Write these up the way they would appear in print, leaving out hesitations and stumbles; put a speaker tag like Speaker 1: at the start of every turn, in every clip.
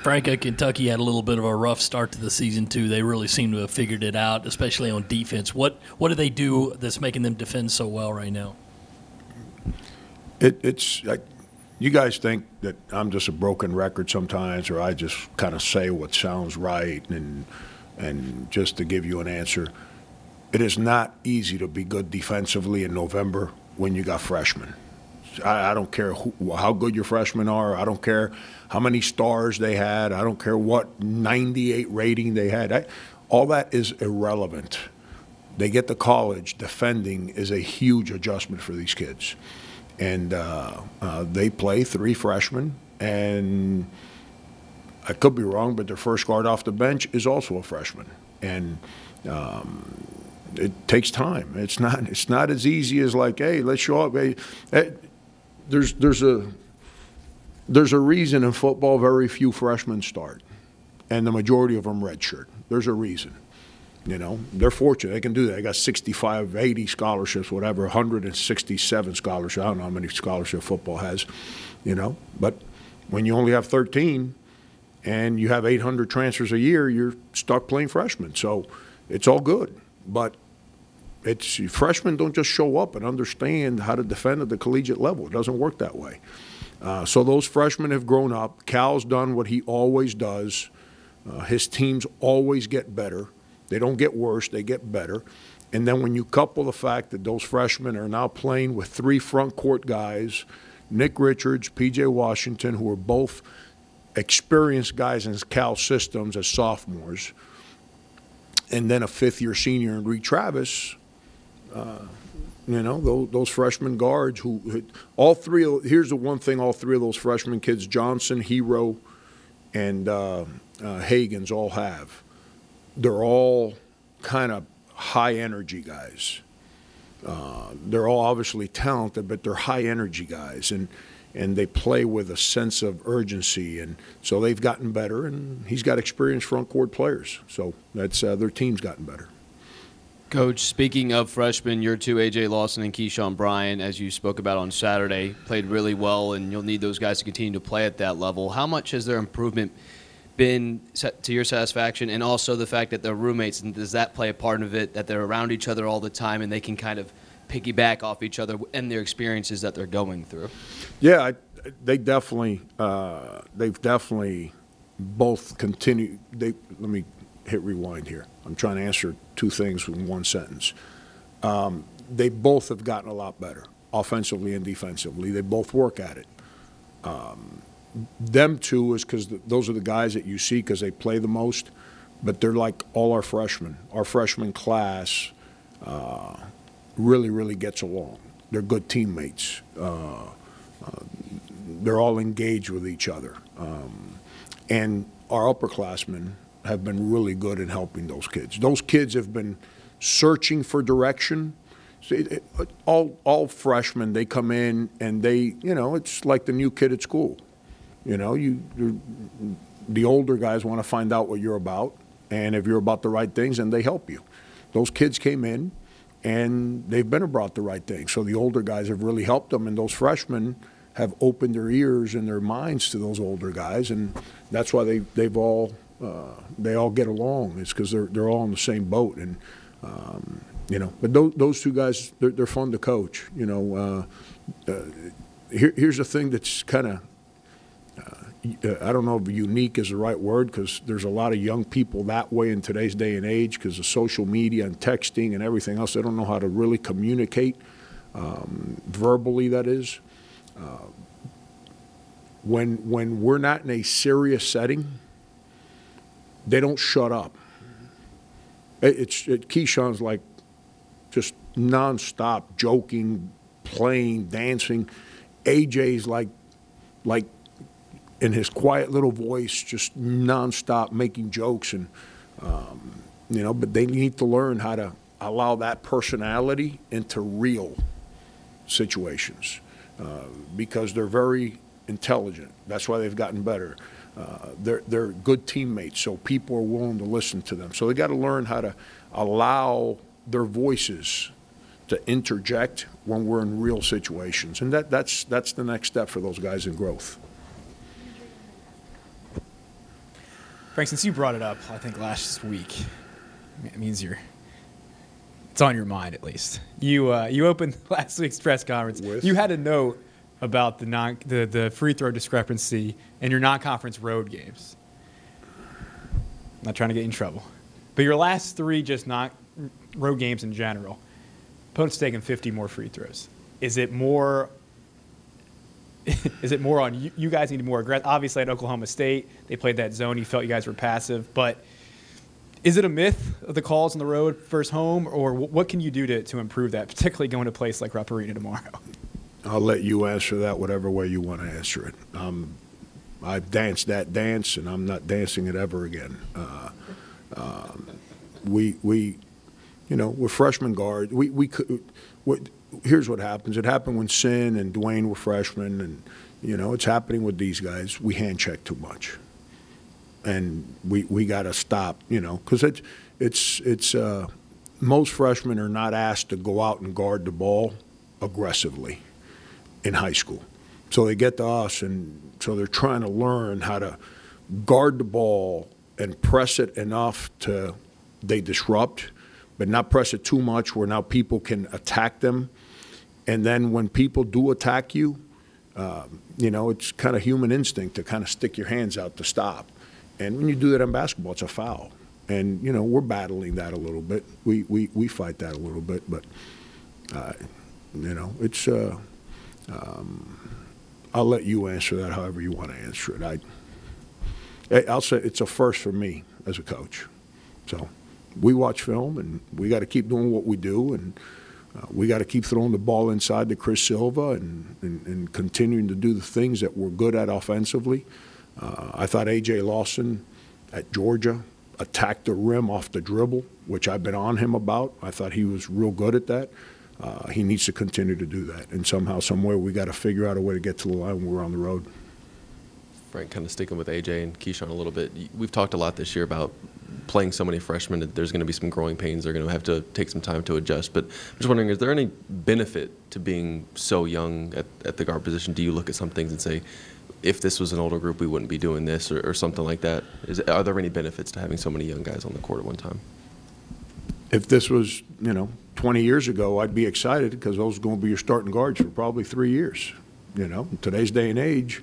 Speaker 1: Frank, Kentucky had a little bit of a rough start to the season too. They really seem to have figured it out, especially on defense. What do they do that's making them defend so well right now?
Speaker 2: It's like, you guys think that I'm just a broken record sometimes, or I just kind of say what sounds right, and just to give you an answer, it is not easy to be good defensively in November when you got freshmen. I don't care how good your freshmen are. I don't care how many stars they had. I don't care what 98 rating they had. All that is irrelevant. They get to college, defending is a huge adjustment for these kids. And they play 3 freshmen, and I could be wrong, but their first guard off the bench is also a freshman. And it takes time. It's not as easy as like, hey, let's show up. Hey, there's a reason in football very few freshmen start, and the majority of them redshirt. There's a reason. You know, they're fortunate. They can do that. They got 65, 80 scholarships, whatever, 167 scholarships. I don't know how many scholarships football has, you know. But when you only have 13 and you have 800 transfers a year, you're stuck playing freshmen. So it's all good. But freshmen don't just show up and understand how to defend at the collegiate level. It doesn't work that way. So those freshmen have grown up. Cal's done what he always does. His teams always get better. They don't get worse, they get better. And then when you couple the fact that those freshmen are now playing with 3 front court guys, Nick Richards, P.J. Washington, who are both experienced guys in Cal systems as sophomores, and then a 5th-year senior in Reed Travis, you know, those freshman guards who all 3 – here's the one thing all 3 of those freshman kids, Johnson, Hero, and Hagens all have. They're all kind of high-energy guys. They're all obviously talented, but they're high-energy guys, and they play with a sense of urgency. And so they've gotten better, and he's got experienced front-court players. So that's their team's gotten better.
Speaker 3: Coach, speaking of freshmen, your 2, A.J. Lawson and Keyshawn Bryan, as you spoke about on Saturday, played really well, and you'll need those guys to continue to play at that level. How much has their improvement been to your satisfaction, and also the fact that they're roommates, and does that play a part of it, that they're around each other all the time and they can kind of piggyback off each other and their experiences that they're going through?
Speaker 2: Yeah, they've definitely both continued. Let me hit rewind here. I'm trying to answer 2 things in one sentence. They both have gotten a lot better, offensively and defensively. They both work at it. Them 2 is because those are the guys that you see because they play the most, but they're like all our freshmen. Our freshman class really, really gets along. They're good teammates. They're all engaged with each other. And our upperclassmen have been really good in helping those kids. Those kids have been searching for direction. All freshmen, they come in and they, you know, it's like the new kid at school. You know, the older guys want to find out what you're about, and if you're about the right things, and they help you. Those kids came in, and they've been about the right things. So the older guys have really helped them, and those freshmen have opened their ears and their minds to those older guys, and that's why they all get along. It's because they're all in the same boat, and you know. But those 2 guys, they're fun to coach. You know, here's the thing that's kind of. I don't know if unique is the right word, because there's a lot of young people that way in today's day and age because of social media and texting and everything else. They don't know how to really communicate verbally, that is. When we're not in a serious setting, they don't shut up. Keyshawn's like just nonstop joking, playing, dancing. AJ's like in his quiet little voice, just nonstop making jokes, and you know. But they need to learn how to allow that personality into real situations because they're very intelligent. That's why they've gotten better. They're good teammates, so people are willing to listen to them. So they got to learn how to allow their voices to interject when we're in real situations, and that's the next step for those guys in growth.
Speaker 4: Frank, since you brought it up, I think last week, it means it's on your mind at least. You opened last week's press conference. You had a note about the free throw discrepancy in your non-conference road games. I'm not trying to get you in trouble, but your last 3 just not road games in general, opponent's taking 50 more free throws. Is it more? Is it more on you guys need to be more aggressive? Obviously, at Oklahoma State, they played that zone. You felt you guys were passive. But is it a myth of the calls on the road first home, or what can you do to improve that, particularly going to a place like Rupp Arena tomorrow?
Speaker 2: I'll let you answer that whatever way you want to answer it. I've danced that dance, and I'm not dancing it ever again. We're freshman guard. Here's what happens. It happened when Sin and Dwayne were freshmen, and it's happening with these guys. We hand check too much, and we got to stop. Because it's most freshmen are not asked to go out and guard the ball aggressively in high school, so they get to us, and so they're trying to learn how to guard the ball and press it enough to they disrupt, but not press it too much where now people can attack them. And then when people do attack you, it's kind of human instinct to kind of stick your hands out to stop. And when you do that in basketball, it's a foul. And, we're battling that a little bit. We fight that a little bit. But, it's I'll let you answer that however you want to answer it. I'll say it's a first for me as a coach. So we watch film, and we got to keep doing what we do, and we got to keep throwing the ball inside to Chris Silva and continuing to do the things that we're good at offensively. I thought A.J. Lawson at Georgia attacked the rim off the dribble, which I've been on him about. I thought he was real good at that. He needs to continue to do that. And somehow, somewhere, we got to figure out a way to get to the line when we're on the road.
Speaker 5: Frank, kind of sticking with A.J. and Keyshawn a little bit, we've talked a lot this year about playing so many freshmen that there's going to be some growing pains. They're going to have to take some time to adjust. But I'm just wondering, is there any benefit to being so young at the guard position? Do you look at some things and say, if this was an older group, we wouldn't be doing this or something like that? Are there any benefits to having so many young guys on the court at one time?
Speaker 2: If this was, 20 years ago, I'd be excited because those are going to be your starting guards for probably 3 years. In today's day and age,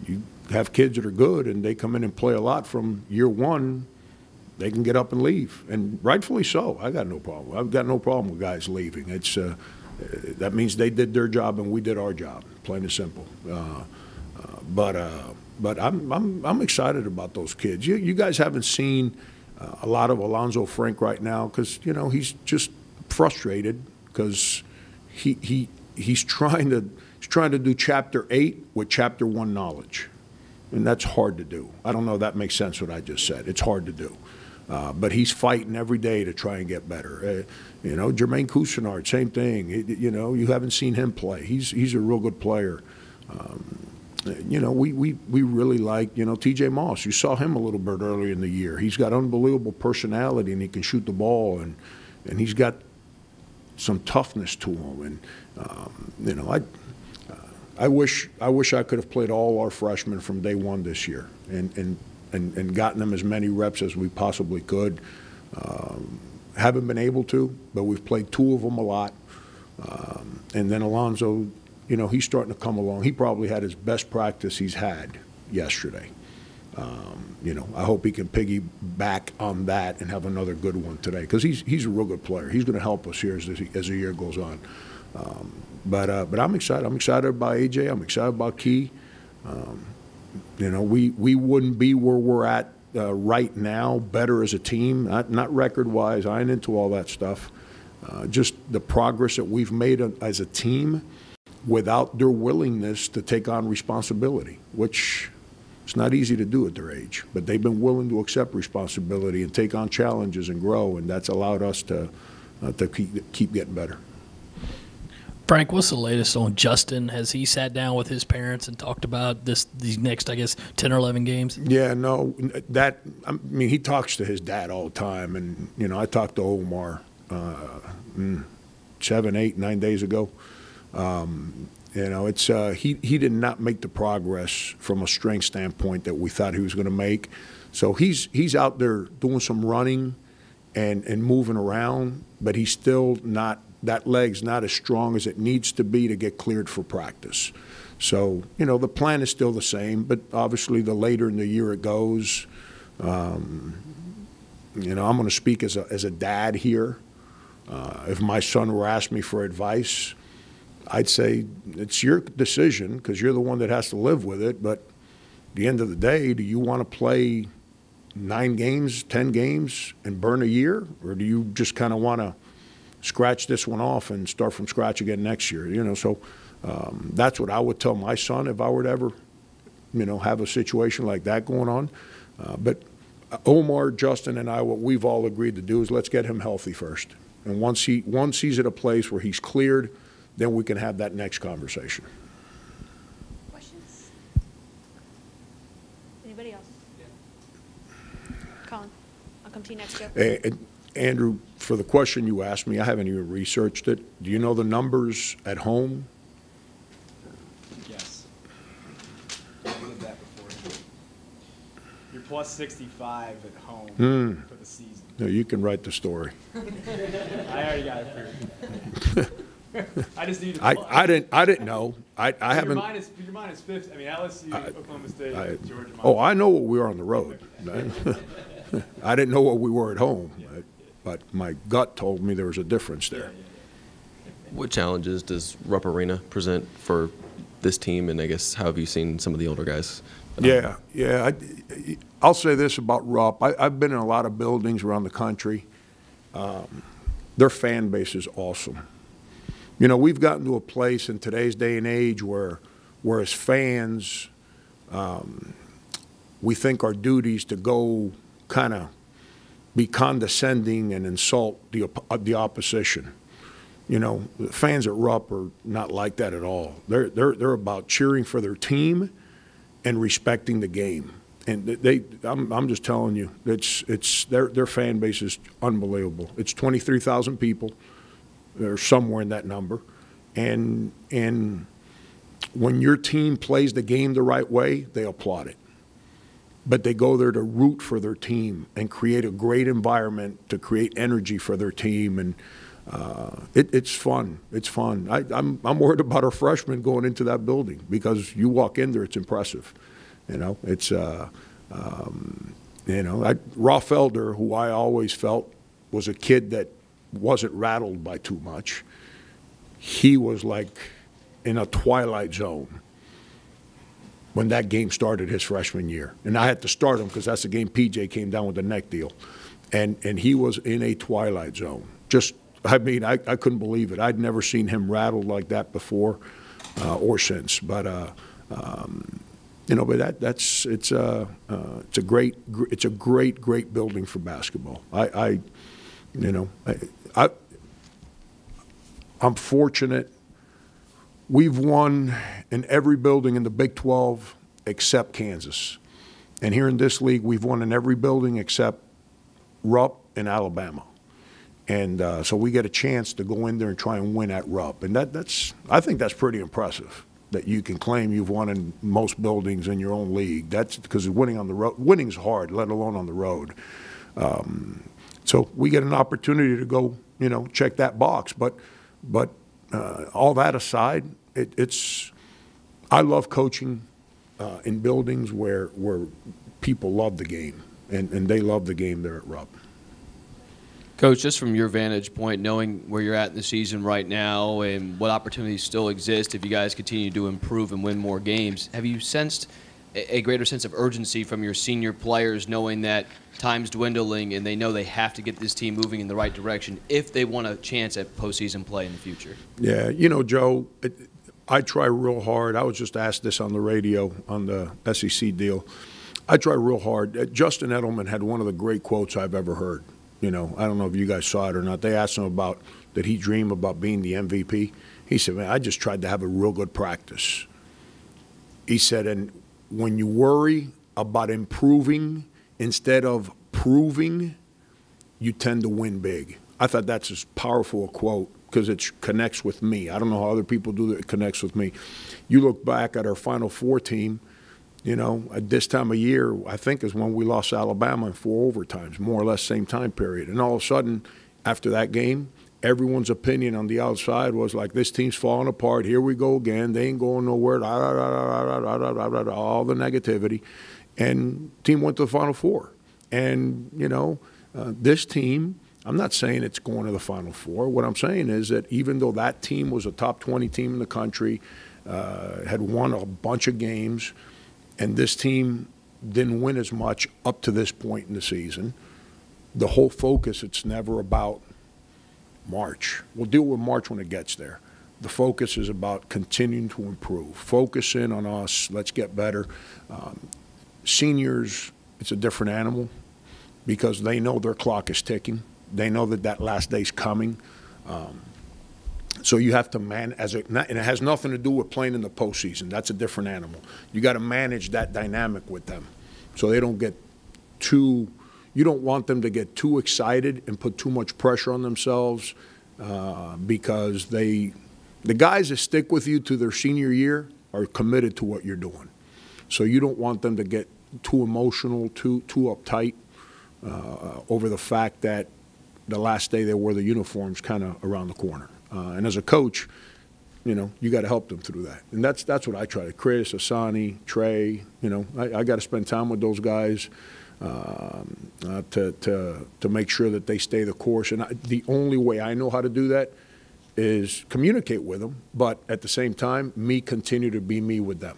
Speaker 2: you have kids that are good and they come in and play a lot from year one. They can get up and leave, and rightfully so. I got no problem. I've got no problem with guys leaving. It's that means they did their job and we did our job, plain and simple. But I'm excited about those kids. You guys haven't seen a lot of Alonzo Frank right now because he's just frustrated because he's trying to do Chapter 8 with Chapter 1 knowledge, and that's hard to do. I don't know if that makes sense what I just said. It's hard to do. But he's fighting every day to try and get better. Jermaine Cousinard, same thing. You haven't seen him play. He's a real good player. We really like, T.J. Moss. You saw him a little bit earlier in the year. He's got unbelievable personality, and he can shoot the ball, and he's got some toughness to him. And, I wish I could have played all our freshmen from day one this year and gotten them as many reps as we possibly could. Haven't been able to, but we've played 2 of them a lot. And then Alonzo, he's starting to come along. He probably had his best practice he's had yesterday. I hope he can piggyback on that and have another good one today because he's a real good player. He's going to help us here as the year goes on. But I'm excited. I'm excited about A.J. I'm excited about Key. We wouldn't be where we're at right now better as a team, not record-wise. I ain't into all that stuff. Just the progress that we've made as a team without their willingness to take on responsibility, which it's not easy to do at their age. But they've been willing to accept responsibility and take on challenges and grow, and that's allowed us to keep getting better.
Speaker 1: Frank, what's the latest on Justin? Has he sat down with his parents and talked about these next, 10 or 11 games?
Speaker 2: Yeah, no, he talks to his dad all the time, and I talked to Omar 7, 8, 9 days ago. You know, it's he did not make the progress from a strength standpoint that we thought he was going to make. So he's out there doing some running and moving around, but he's still not, that leg's not as strong as it needs to be to get cleared for practice. So, you know, the plan is still the same, but obviously the later in the year it goes, you know, I'm going to speak as a dad here. If my son were asked me for advice, I'd say it's your decision because you're the one that has to live with it. But at the end of the day, do you want to play 9 games, 10 games, and burn a year? Or do you just kind of want to scratch this one off and start from scratch again next year? You know, so that's what I would tell my son if I were to ever, you know, have a situation like that going on. But Omar, Justin, and I, what we've all agreed to do is let's get him healthy first. And once he's at a place where he's cleared, then we can have that next conversation.
Speaker 6: Questions? Anybody else? Yeah. Colin, I'll come to you next, Joe.
Speaker 2: Andrew, for the question you asked me, I haven't even researched it. Do you know the numbers at home?
Speaker 4: Yes. I did that before. You're plus 65 at home for the season.
Speaker 2: No, you can write the story.
Speaker 4: I already got it. I just need to.
Speaker 2: I didn't know. I haven't.
Speaker 4: You're minus 50. I mean, LSU, Oklahoma State, Georgia.
Speaker 2: Oh, I know what we were on the road. I didn't know what we were at home, but my gut told me there was a difference there.
Speaker 5: What challenges does Rupp Arena present for this team, and I guess how have you seen some of the older guys?
Speaker 2: Yeah. I'll say this about Rupp. I've been in a lot of buildings around the country. Their fan base is awesome. You know, we've gotten to a place in today's day and age where as fans, we think our duty is to go kind of be condescending and insult the opposition. You know, the fans at Rupp are not like that at all. They're about cheering for their team and respecting the game. And I'm just telling you, their fan base is unbelievable. It's 23,000 people. They're somewhere in that number. And when your team plays the game the right way, they applaud it. But they go there to root for their team and create a great environment to create energy for their team. And it's fun. It's fun. I'm worried about our freshmen going into that building because you walk in there, it's impressive. You know, it's, you know, Rolf Felder, who I always felt was a kid that wasn't rattled by too much. He was like in a twilight zone when that game started his freshman year. And I had to start him because that's the game PJ came down with the neck deal. And he was in a twilight zone. Just, I mean, I couldn't believe it. I'd never seen him rattled like that before or since. But, you know, but it's a great building for basketball. You know, I'm fortunate. We've won in every building in the Big 12 except Kansas. And here in this league, we've won in every building except Rupp and Alabama. And so we get a chance to go in there and try and win at Rupp. And I think that's pretty impressive, that you can claim you've won in most buildings in your own league. That's because winning on the road, winning's hard, let alone on the road. So we get an opportunity to go, you know, check that box. But all that aside, I love coaching in buildings where people love the game, and they love the game there at Rupp.
Speaker 3: Coach, just from your vantage point, knowing where you're at in the season right now and what opportunities still exist if you guys continue to improve and win more games, have you sensed a greater sense of urgency from your senior players, knowing that time's dwindling and they know they have to get this team moving in the right direction if they want a chance at postseason play in the future? Yeah,
Speaker 2: you know, Joe, I try real hard. I was just asked this on the radio on the SEC deal. I try real hard. Justin Edelman had one of the great quotes I've ever heard. You know, I don't know if you guys saw it or not. They asked him about, did he dream about being the MVP? He said, man, I just tried to have a real good practice. He said, and when you worry about improving instead of proving, you tend to win big. I thought that's as powerful a quote because it connects with me. I don't know how other people do that. It connects with me. You look back at our Final Four team, you know, at this time of year, I think is when we lost Alabama in 4 overtimes, more or less same time period. And all of a sudden, after that game, everyone's opinion on the outside was like, this team's falling apart. Here we go again. They ain't going nowhere. All the negativity. And team went to the Final Four. And, you know, this team, I'm not saying it's going to the Final Four. What I'm saying is that even though that team was a top 20 team in the country, had won a bunch of games, and this team didn't win as much up to this point in the season, the whole focus, it's never about March. We'll deal with March when it gets there. The focus is about continuing to improve. Focus in on us. Let's get better. Seniors, it's a different animal because they know their clock is ticking. They know that that last day's coming. So you have to and it has nothing to do with playing in the postseason. That's a different animal. You got to manage that dynamic with them so they don't get too. You don't want them to get too excited and put too much pressure on themselves because the guys that stick with you to their senior year are committed to what you're doing. So you don't want them to get too emotional, too uptight over the fact that the last day they wore the uniforms kind of around the corner. And as a coach, you know, you got to help them through that. And that's what I try to. Chris, Asani, Trey, you know, I got to spend time with those guys to make sure that they stay the course. And the only way I know how to do that is communicate with them, but at the same time, me continue to be me with them.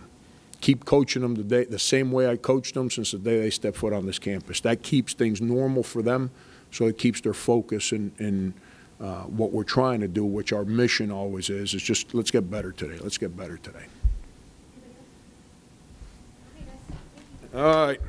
Speaker 2: Keep coaching them the same way I coached them since the day they stepped foot on this campus. That keeps things normal for them, so it keeps their focus in what we're trying to do, which our mission always is just let's get better today. Let's get better today. All right.